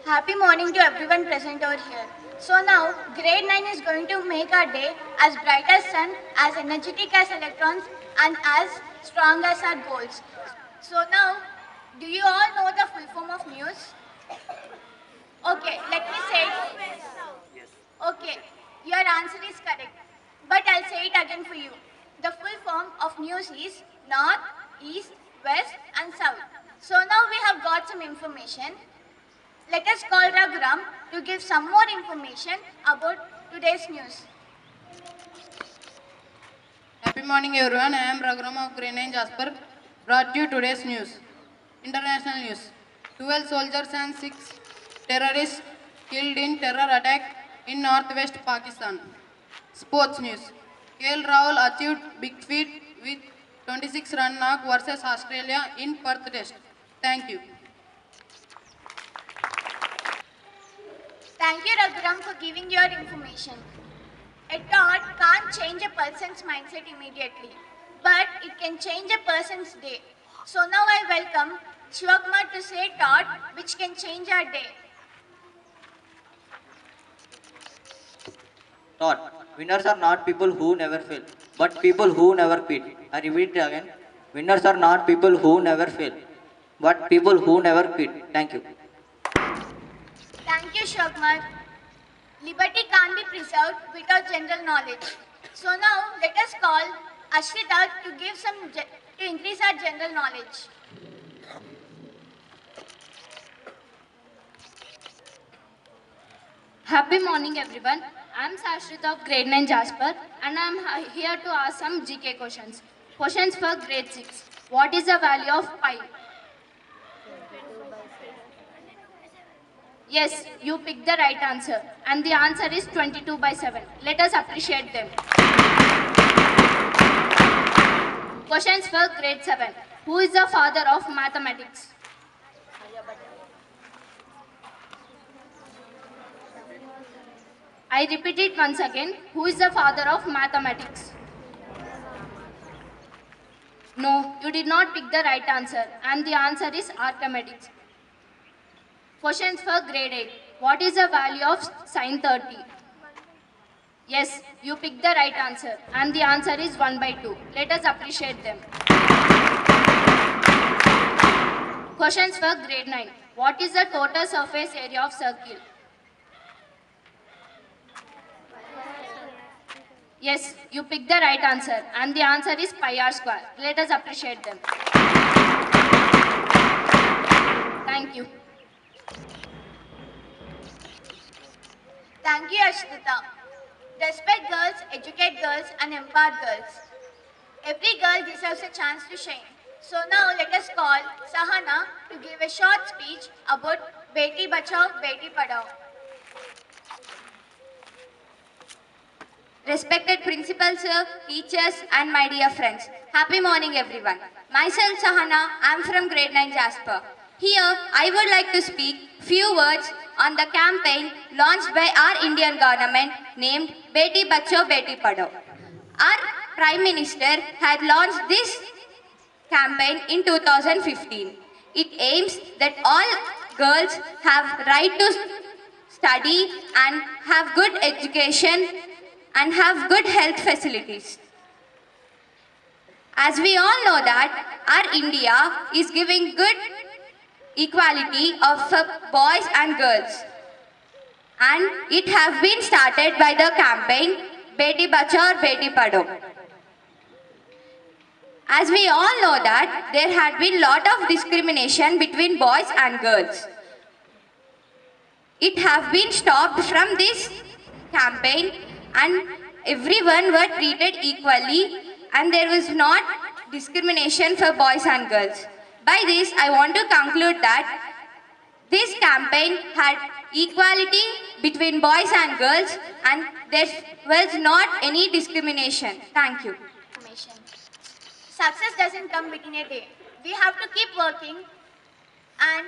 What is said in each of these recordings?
Happy morning to everyone present over here. So now, grade 9 is going to make our day as bright as sun, as energetic as electrons, and as strong as our goals. So now, do you all know the full form of news? Okay, let me say it. Okay, your answer is correct. But I'll say it again for you. The full form of news is North, East, West, and South. So now we have got some information. Let us call Raghuram to give some more information about today's news. Happy morning everyone, I am Raghuram of Grade 9 Jasper, brought you today's news. International news. 12 soldiers and 6 terrorists killed in terror attack in northwest Pakistan. Sports news. KL Rahul achieved big feat with 26 run knock versus Australia in Perth test. Thank you. Thank you, Raghuram, for giving your information. A thought can't change a person's mindset immediately, but it can change a person's day. So now I welcome Shivakumar to say a thought which can change our day. Thought. Winners are not people who never fail, but people who never quit. I repeat it again. Winners are not people who never fail, but people who never quit. Thank you. Thank you, Shivakumar. Liberty can't be preserved without general knowledge. So now let us call Ashrita to to increase our general knowledge. Happy morning everyone. I am Sashrit of grade 9 Jasper and I am here to ask some GK questions. Questions for grade 6. What is the value of pi? Yes, you picked the right answer and the answer is 22 by 7. Let us appreciate them. Questions for grade 7. Who is the father of mathematics? I repeat it once again. Who is the father of mathematics? No, you did not pick the right answer and the answer is Archimedes. Questions for grade 8. What is the value of sine 30? Yes, you picked the right answer and the answer is 1 by 2. Let us appreciate them. Questions for grade 9. What is the total surface area of circle? Yes, you picked the right answer and the answer is pi r square. Let us appreciate them. Thank you. Thank you, Ashrita. Respect girls, educate girls, and empower girls. Every girl deserves a chance to shine. So now let us call Sahana to give a short speech about Beti Bachao, Beti Padhao. Respected principals, sir, teachers and my dear friends. Happy morning everyone. Myself Sahana, I am from grade 9 Jasper. Here I would like to speak few words on the campaign launched by our Indian government named Beti Bachao Beti Padhao. Our Prime Minister had launched this campaign in 2015. It aims that all girls have right to study and have good education and have good health facilities. As we all know that our India is giving good equality of boys and girls, and it has been started by the campaign Beti Bachao Beti Padhao. As we all know that there had been lot of discrimination between boys and girls. It has been stopped from this campaign and everyone were treated equally and there was not discrimination for boys and girls. By this, I want to conclude that this campaign had equality between boys and girls and there was not any discrimination. Thank you. Success doesn't come within a day. We have to keep working and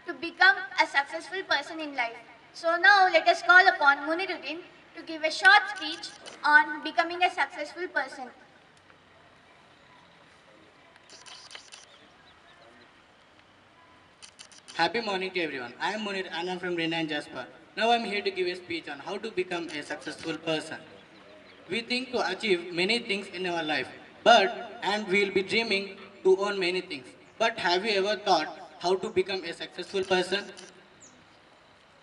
to become a successful person in life. So now let us call upon Muniruddin to give a short speech on becoming a successful person. Happy morning to everyone. I am Munir and I am from Rena and Jasper. Now I am here to give a speech on how to become a successful person. We think to achieve many things in our life, and we will be dreaming to own many things. But have you ever thought how to become a successful person?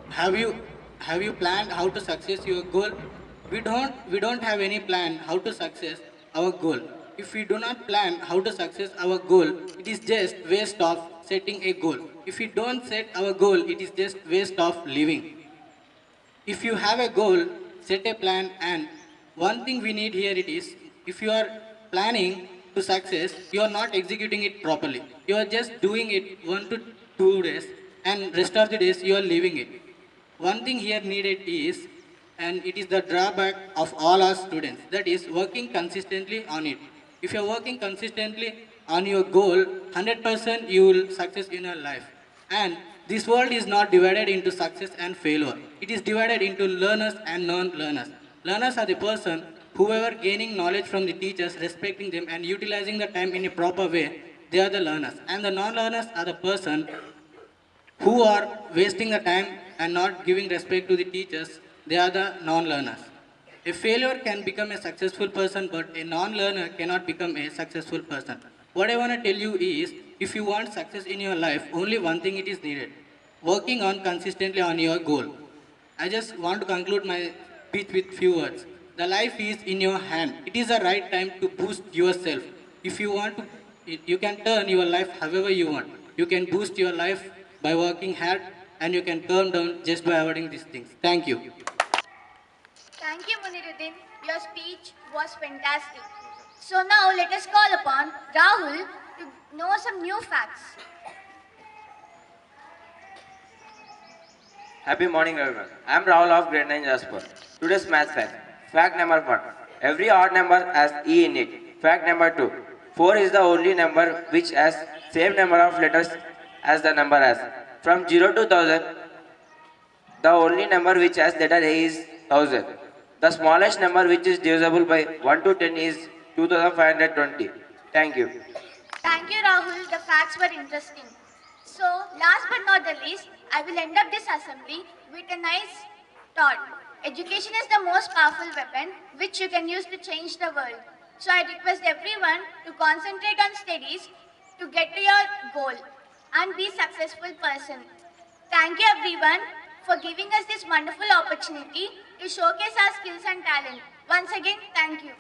Have you have you planned how to success your goal? We don't have any plan how to success our goal. If we do not plan how to success our goal, it is just waste of setting a goal. If we don't set our goal, it is just waste of living. If you have a goal, set a plan, and one thing we need here it is, if you are planning to success, you are not executing it properly. You are just doing it 1 to 2 days, and rest of the days you are leaving it. One thing here needed is, and it is the drawback of all our students, that is working consistently on it. If you are working consistently on your goal, 100% you will success in your life. And this world is not divided into success and failure. It is divided into learners and non-learners. Learners are the person whoever gaining knowledge from the teachers, respecting them and utilizing the time in a proper way, they are the learners. And the non-learners are the person who are wasting the time and not giving respect to the teachers, they are the non-learners. A failure can become a successful person, but a non-learner cannot become a successful person. What I want to tell you is, if you want success in your life, only one thing it is needed. Working on consistently on your goal. I just want to conclude my speech with few words. The life is in your hand. It is the right time to boost yourself. If you want to, you can turn your life however you want. You can boost your life by working hard, and you can turn down just by avoiding these things. Thank you. Thank you, Muniruddin. Your speech was fantastic. So now let us call upon Rahul to know some new facts. Happy morning everyone. I am Rahul of grade 9 Jasper. Today's math fact. Fact number 1. Every odd number has E in it. Fact number 2. 4 is the only number which has same number of letters as the number has. From 0 to 1000, the only number which has letter A is 1000. The smallest number which is divisible by 1 to 10 is 2520. Thank you. Thank you, Rahul. The facts were interesting. So, last but not the least, I will end up this assembly with a nice thought. Education is the most powerful weapon which you can use to change the world. So, I request everyone to concentrate on studies to get to your goal and be a successful person. Thank you, everyone, for giving us this wonderful opportunity to showcase our skills and talent. Once again, thank you.